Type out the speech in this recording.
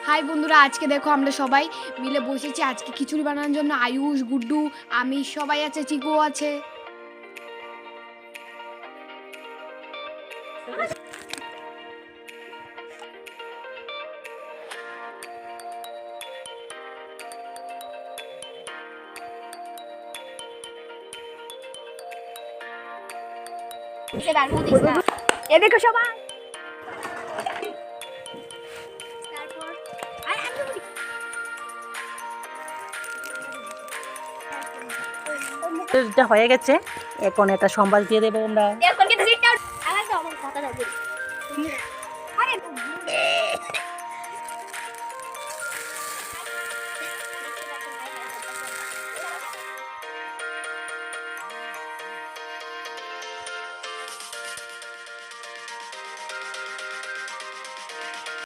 High বন্ধুরা, আজকে দেখো আমরা সবাই মিলে বসেছি আজকে খিচুড়ি বানানোর জন্য। আয়ুষ, গুড্ডু, আমি সবাই আছে, চিকুও আছে। এ দেখো সবাই, এটা হয়ে গেছে, এখন এটা সম্বাস দিয়ে দেবো আমরা।